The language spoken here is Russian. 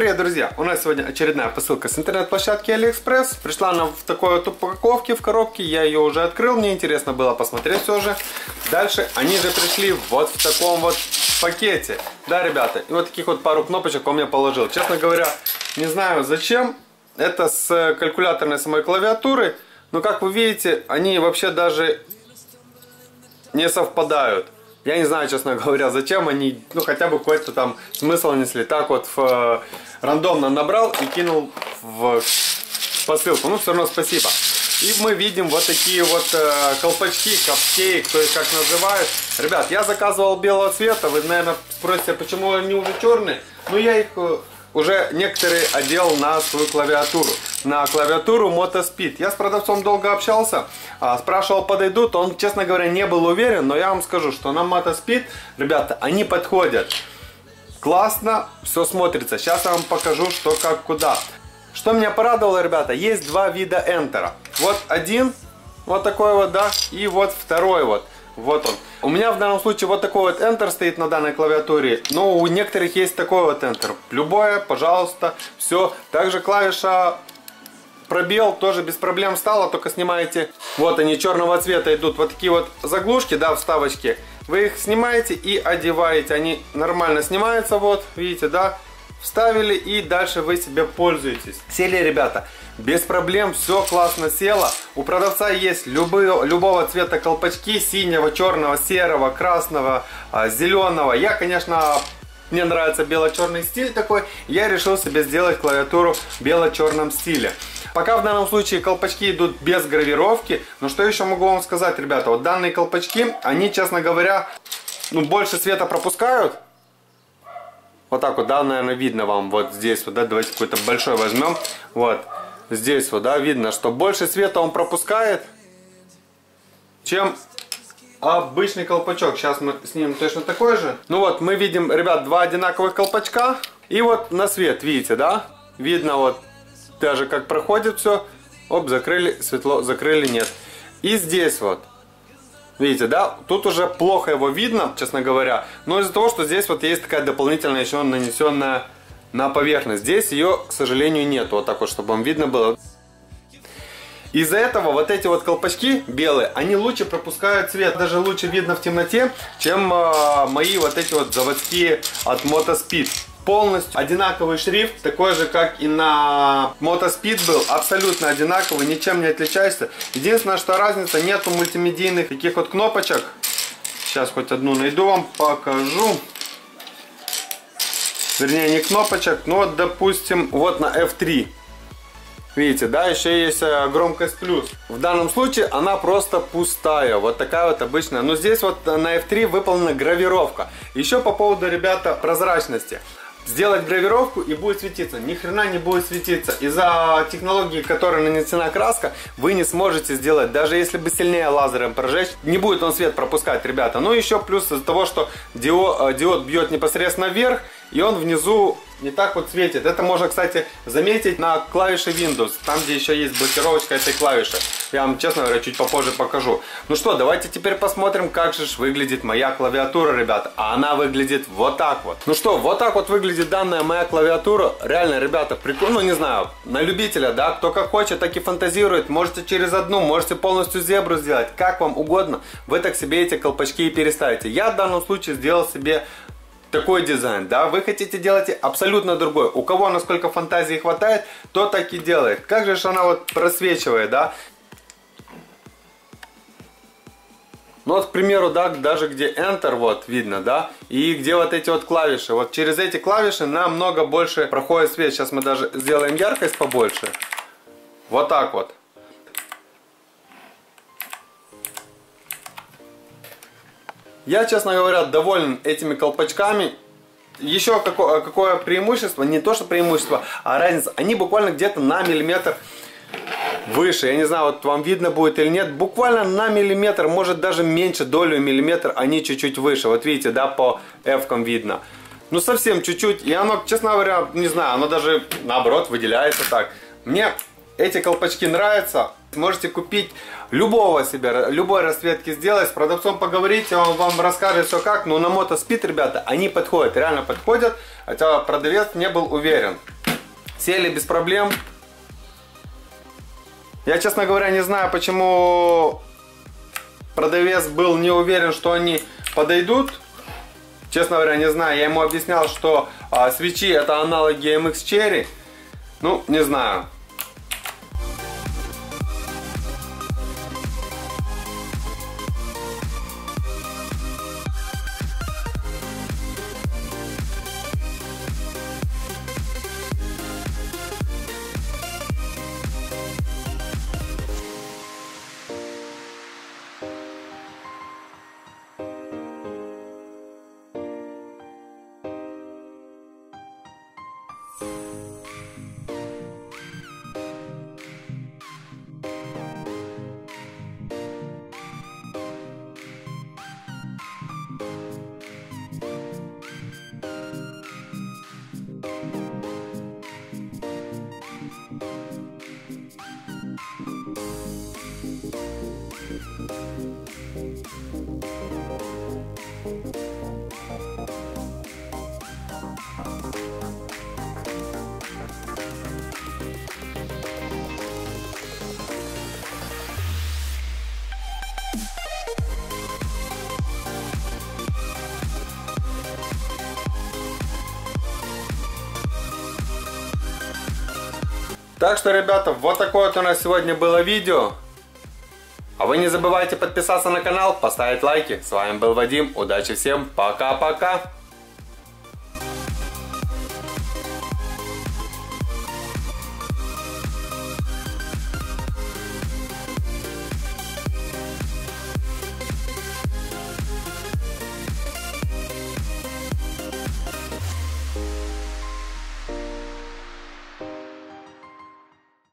привет, друзья! У нас сегодня очередная посылка с интернет-площадки AliExpress. Пришла она в такой вот упаковке, в коробке. Я ее уже открыл, мне интересно было посмотреть все же. Дальше они же пришли вот в таком вот пакете. Да, ребята, и вот таких вот пару кнопочек он мне положил. Честно говоря, не знаю зачем. Это с калькуляторной самой клавиатуры. Но как вы видите, они вообще даже не совпадают. Я не знаю, честно говоря, зачем они, ну хотя бы какой-то там смысл несли. Так вот рандомно набрал и кинул в посылку. Ну все равно спасибо. И мы видим вот такие вот колпачки, капкейк, то есть как называют. Ребят, я заказывал белого цвета. Вы, наверное, спросите, почему они уже черные. Ну я их уже некоторые одел на свою клавиатуру. На клавиатуру MotoSpeed. Я с продавцом долго общался, спрашивал, подойдут. Он, честно говоря, не был уверен, но я вам скажу, что на MotoSpeed, ребята, они подходят. Классно, все смотрится. Сейчас я вам покажу, что, как, куда. Что меня порадовало, ребята, есть два вида Enter. Вот один, вот такой вот, да, и вот второй вот. Вот он. У меня в данном случае вот такой вот Enter стоит на данной клавиатуре. Но у некоторых есть такой вот Enter. Любое, пожалуйста, все. Также клавиша пробел тоже без проблем стала. Только снимаете. Вот они черного цвета идут. Вот такие вот заглушки, да, вставочки. Вы их снимаете и одеваете. Они нормально снимаются. Вот, видите, да. Вставили и дальше вы себе пользуетесь. Сели, ребята, без проблем, все классно село. У продавца есть любого цвета колпачки: синего, черного, серого, красного, зеленого. Я, конечно, мне нравится бело-черный стиль такой. Я решил себе сделать клавиатуру в бело-черном стиле. Пока в данном случае колпачки идут без гравировки. Но что еще могу вам сказать, ребята? Вот данные колпачки, они, честно говоря, ну, больше света пропускают. Вот так вот, да, наверное, видно вам вот здесь вот, да, давайте какой-то большой возьмем. Вот, здесь вот, да, видно, что больше света он пропускает, чем обычный колпачок. Сейчас мы снимем точно такой же. Ну вот, мы видим, ребят, два одинаковых колпачка. И вот на свет, видите, да, видно вот даже как проходит все. Оп, закрыли, светло, закрыли, нет. И здесь вот. Видите, да? Тут уже плохо его видно, честно говоря. Но из-за того, что здесь вот есть такая дополнительная еще нанесенная на поверхность. Здесь ее, к сожалению, нет. Вот так вот, чтобы вам видно было. Из-за этого вот эти вот колпачки белые, они лучше пропускают свет. Даже лучше видно в темноте, чем мои вот эти вот заводские от MotoSpeed. Полностью одинаковый шрифт, такой же, как и на MotoSpeed был, абсолютно одинаковый, ничем не отличается. Единственное, что разница, нету мультимедийных таких вот кнопочек. Сейчас хоть одну найду, вам покажу. Вернее, не кнопочек, но вот, допустим, вот на F3. Видите, да, еще есть громкость плюс. В данном случае она просто пустая, вот такая вот обычная. Но здесь вот на F3 выполнена гравировка. Еще по поводу, ребята, прозрачности. Сделать гравировку и будет светиться. Ни хрена не будет светиться. Из-за технологии, которой нанесена краска, вы не сможете сделать. Даже если бы сильнее лазером прожечь, не будет он свет пропускать, ребята. Ну еще плюс из-за того, что диод бьет непосредственно вверх, и он внизу не так вот светит. Это можно, кстати, заметить на клавише Windows. Там, где еще есть блокировочка этой клавиши. Я вам, честно говоря, чуть попозже покажу. Ну что, давайте теперь посмотрим, как же выглядит моя клавиатура, ребята. А она выглядит вот так вот. Ну что, вот так вот выглядит данная моя клавиатура. Реально, ребята, прикольно, ну не знаю, на любителя, да, кто как хочет, так и фантазирует. Можете через одну, можете полностью зебру сделать, как вам угодно. Вы так себе эти колпачки и переставите. Я в данном случае сделал себе такой дизайн, да, вы хотите делать абсолютно другой. У кого насколько фантазии хватает, то так и делает. Как же она вот просвечивает, да. Ну вот, к примеру, да, даже где Enter, вот, видно, да, и где вот эти вот клавиши. Вот через эти клавиши намного больше проходит свет. Сейчас мы даже сделаем яркость побольше. Вот так вот. Я, честно говоря, доволен этими колпачками. Еще какое преимущество, не то что преимущество, а разница. Они буквально где-то на миллиметр выше. Я не знаю, вот вам видно будет или нет. Буквально на миллиметр, может даже меньше, долю миллиметра, они чуть-чуть выше. Вот видите, да, по F-кам видно. Ну совсем чуть-чуть. И оно, честно говоря, не знаю, оно даже наоборот выделяется так. Мне эти колпачки нравятся, можете купить любого себе, любой расцветки сделать, с продавцом поговорите, он вам расскажет все как. Но на Мотоспид, ребята, они подходят, реально подходят, хотя продавец не был уверен. Сели без проблем. Я, честно говоря, не знаю, почему продавец был не уверен, что они подойдут. Честно говоря, не знаю. Я ему объяснял, что свечи это аналоги MX Cherry. Ну, не знаю. Так что, ребята, вот такое вот у нас сегодня было видео. А вы не забывайте подписаться на канал, поставить лайки. С вами был Вадим. Удачи всем. Пока-пока.